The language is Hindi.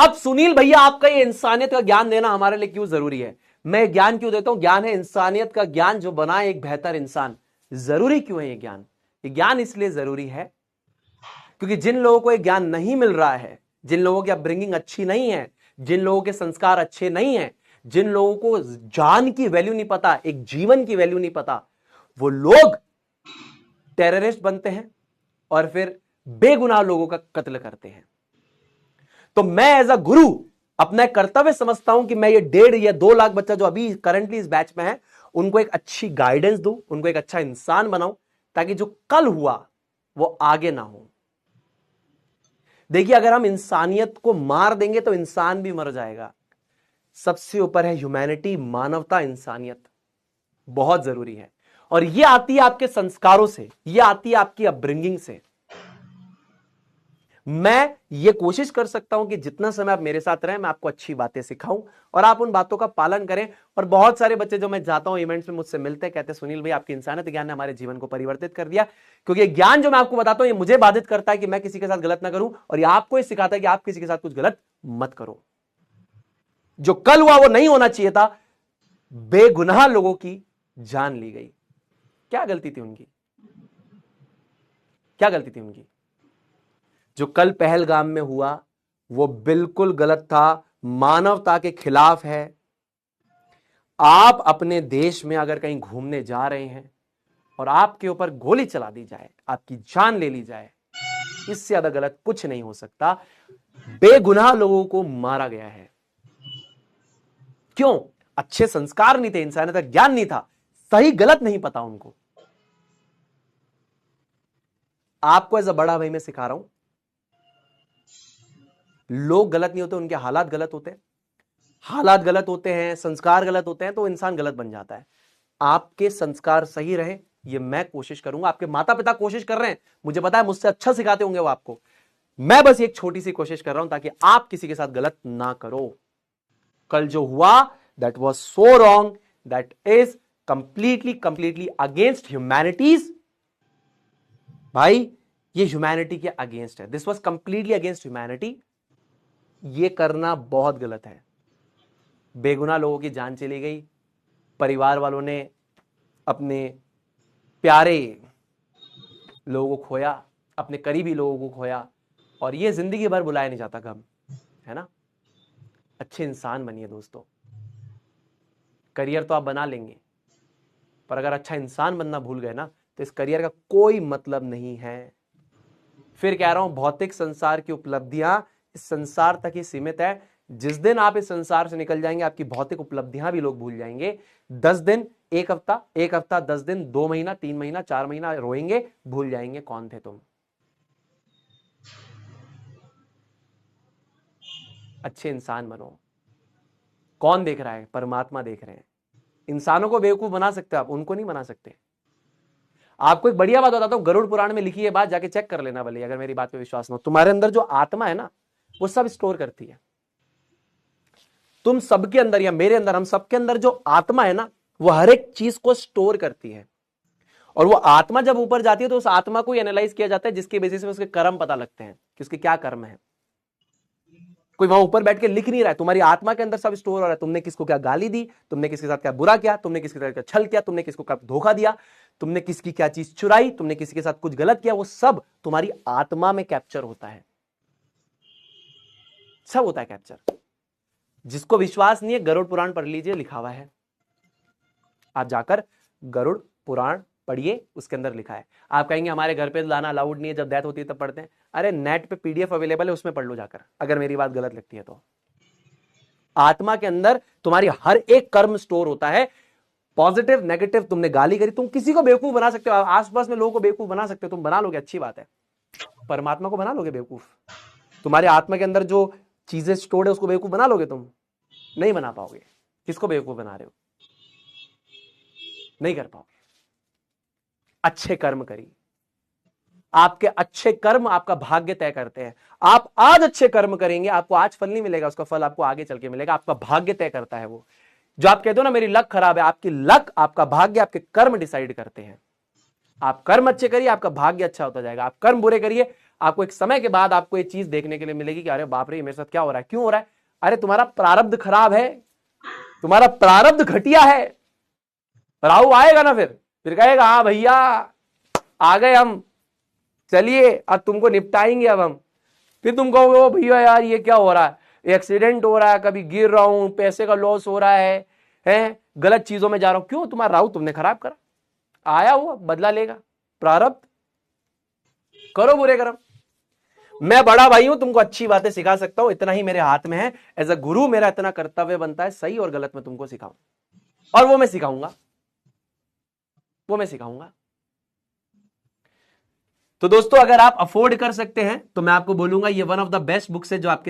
अब सुनील भैया आपका ये इंसानियत का ज्ञान देना हमारे लिए क्यों जरूरी है? मैं ज्ञान क्यों देता हूं? ज्ञान है इंसानियत का ज्ञान जो बनाए एक बेहतर इंसान। जरूरी क्यों है ये ज्ञान? ये ज्ञान इसलिए जरूरी है क्योंकि जिन लोगों को ये ज्ञान नहीं मिल रहा है, जिन लोगों की अपब्रिंगिंग अच्छी नहीं है, जिन लोगों के संस्कार अच्छे नहीं है, जिन लोगों को जान की वैल्यू नहीं पता, एक जीवन की वैल्यू नहीं पता, वो लोग टेररिस्ट बनते हैं और फिर बेगुनाह लोगों का कत्ल करते हैं। तो मैं एज अ गुरु अपना कर्तव्य समझता हूं कि मैं ये 1.5 या 2 लाख बच्चा जो अभी करंटली इस बैच में है, उनको एक अच्छी गाइडेंस दूं, उनको एक अच्छा इंसान बनाऊं, ताकि जो कल हुआ वो आगे ना हो। देखिए, अगर हम इंसानियत को मार देंगे तो इंसान भी मर जाएगा। सबसे ऊपर है ह्यूमैनिटी, मानवता, इंसानियत, बहुत जरूरी है। और यह आती है आपके संस्कारों से, यह आती है आपकी अपब्रिंगिंग से। मैं ये कोशिश कर सकता हूं कि जितना समय आप मेरे साथ रहें, मैं आपको अच्छी बातें सिखाऊं और आप उन बातों का पालन करें। और बहुत सारे बच्चे जो मैं जाता हूं इवेंट्स में, मुझसे मिलते हैं, कहते हैं सुनील भाई आपकी इंसानियत ज्ञान ने हमारे जीवन को परिवर्तित कर दिया। क्योंकि ज्ञान जो मैं आपको बताता हूं ये मुझे बाधित करता है कि मैं किसी के साथ गलत ना करूं, और ये आपको ये सिखाता है कि आप किसी के साथ कुछ गलत मत करो। जो कल हुआ वो नहीं होना चाहिए था। बेगुनाह लोगों की जान ली गई। क्या गलती थी उनकी? क्या गलती थी उनकी? जो कल पहलगाम में हुआ वो बिल्कुल गलत था, मानवता के खिलाफ है। आप अपने देश में अगर कहीं घूमने जा रहे हैं और आपके ऊपर गोली चला दी जाए, आपकी जान ले ली जाए, इससे ज्यादा गलत कुछ नहीं हो सकता। बेगुनाह लोगों को मारा गया है। क्यों? अच्छे संस्कार नहीं थे, इंसानियत का ज्ञान नहीं था, सही गलत नहीं पता उनको। आपको एज अ बड़ा भाई मैं सिखा रहा हूं, लोग गलत नहीं होते, उनके हालात गलत होते हैं। हालात गलत होते हैं, संस्कार गलत होते हैं, तो इंसान गलत बन जाता है। आपके संस्कार सही रहे, ये मैं कोशिश करूंगा। आपके माता पिता कोशिश कर रहे हैं, मुझे पता है मुझसे अच्छा सिखाते होंगे वो आपको। मैं बस एक छोटी सी कोशिश कर रहा हूं ताकि आप किसी के साथ गलत ना करो। कल जो हुआ, that was so wrong, that is completely against humanities. भाई ये ह्यूमैनिटी के अगेंस्ट है। This was completely against humanity. ये करना बहुत गलत है। बेगुनाह लोगों की जान चली गई, परिवार वालों ने अपने प्यारे लोगों को खोया, अपने करीबी लोगों को खोया, और ये जिंदगी भर बुलाया नहीं जाता गम, है ना? अच्छे इंसान बनिए दोस्तों। करियर तो आप बना लेंगे, पर अगर अच्छा इंसान बनना भूल गए ना, तो इस करियर का कोई मतलब नहीं है। फिर कह रहा हूं, भौतिक संसार की उपलब्धियां इस संसार तक ही सीमित है। जिस दिन आप इस संसार से निकल जाएंगे, आपकी भौतिक उपलब्धियां भी लोग भूल जाएंगे। 10 दिन, एक हफ्ता, 10 दिन, 2 महीना, 3 महीना, 4 महीना रोएंगे, भूल जाएंगे कौन थे तुम। अच्छे इंसान बनो। कौन देख रहा है? परमात्मा देख रहे हैं। इंसानों को बेवकूफ बना सकते हो आप, उनको नहीं बना सकते। आपको एक बढ़िया बात बताता हूं, गरुड़ पुराण में लिखी है बात, जाके चेक कर लेना भले, अगर मेरी बात पे विश्वास न हो। तुम्हारे अंदर जो आत्मा है ना, वो सब स्टोर करती है। तुम सबके अंदर या मेरे अंदर, हम सबके अंदर जो आत्मा है ना, वो हर एक चीज को स्टोर करती है। और वो आत्मा जब ऊपर जाती है तो उस आत्मा को एनालाइज किया जाता है, जिसके बेसिस में उसके कर्म पता लगते हैं कि उसके क्या कर्म है। कोई वहां ऊपर बैठ के लिख नहीं रहा है, तुम्हारी आत्मा के अंदर सब स्टोर हो रहा है। तुमने किसको क्या गाली दी, तुमने किसके साथ क्या बुरा किया, तुमने किसके साथ क्या छल किया, तुमने किसको क्या धोखा दिया, तुमने किसकी क्या चीज चुराई, तुमने किसी के साथ कुछ गलत किया, वो सब तुम्हारी आत्मा में कैप्चर होता है। सब होता है कैप्चर। जिसको विश्वास नहीं है, गरुड़ पुराण पढ़ लीजिए, लिखा हुआ है। आप जाकर गरुड़ पुराण पढ़िए, उसके अंदर लिखा है। आप कहेंगे हमारे घर पे लाना अलाउड नहीं है, जब डेथ होती है तब पढ़ते हैं। अरे नेट पे पीडीएफ अवेलेबल है, उसमें पढ़ लो जाकर, अगर मेरी बात गलत लगती है तो। आत्मा के अंदर तुम्हारी हर एक कर्म स्टोर होता है, पॉजिटिव नेगेटिव। तुमने गाली करी, तुम किसी को बेवकूफ बना सकते हो, आसपास में लोगों को बेवकूफ बना सकते हो, तुम बना लोगे, अच्छी बात है। परमात्मा को बना लोगे बेवकूफ? तुम्हारे आत्मा के अंदर जो चीजें स्टोर्ड है उसको बेवकूफ बना लोगे? तुम नहीं बना पाओगे। किसको बेवकूफ बना रहे हो? नहीं कर पाओगे। अच्छे कर्म करिए। आपके अच्छे कर्म आपका भाग्य तय करते हैं। आप आज अच्छे कर्म करेंगे, आपको आज फल नहीं मिलेगा, उसका फल आपको आगे चल के मिलेगा। आपका भाग्य तय करता है वो। जो आप कहते हो ना मेरी लक खराब है, आपकी लक, आपका भाग्य, आपके कर्म डिसाइड करते हैं। आप कर्म अच्छे करिए, आपका भाग्य अच्छा होता जाएगा। आप कर्म बुरे करिए, आपको एक समय के बाद आपको ये चीज देखने के लिए मिलेगी कि अरे बाप रे, मेरे साथ क्या हो रहा है, क्यों हो रहा है? अरे तुम्हारा प्रारब्ध खराब है, तुम्हारा प्रारब्ध घटिया है। राहु आएगा ना, फिर कहेगा हाँ भैया आ गए हम, चलिए अब तुमको निपटाएंगे अब हम। फिर तुम कहोगे ओ भैया यार ये क्या हो रहा है, एक्सीडेंट हो रहा है, कभी गिर रहा हूं, पैसे का लॉस हो रहा है, गलत चीजों में जा रहा हूं। क्यों? तुम्हारा राहु तुमने खराब करा, आया हुआ बदला लेगा। प्रारब्ध करो बुरे कर्म। मैं बड़ा भाई हूं, तुमको अच्छी बातें सिखा सकता हूं, इतना ही मेरे हाथ में है। एज अ गुरु मेरा इतना कर्तव्य बनता है, सही और गलत में तुमको सिखाऊं, और वो मैं सिखाऊंगा, वो मैं सिखाऊंगा। तो दोस्तों अगर आप अफोर्ड कर सकते हैं तो मैं आपको बोलूंगा ये one of the best books है जो आपके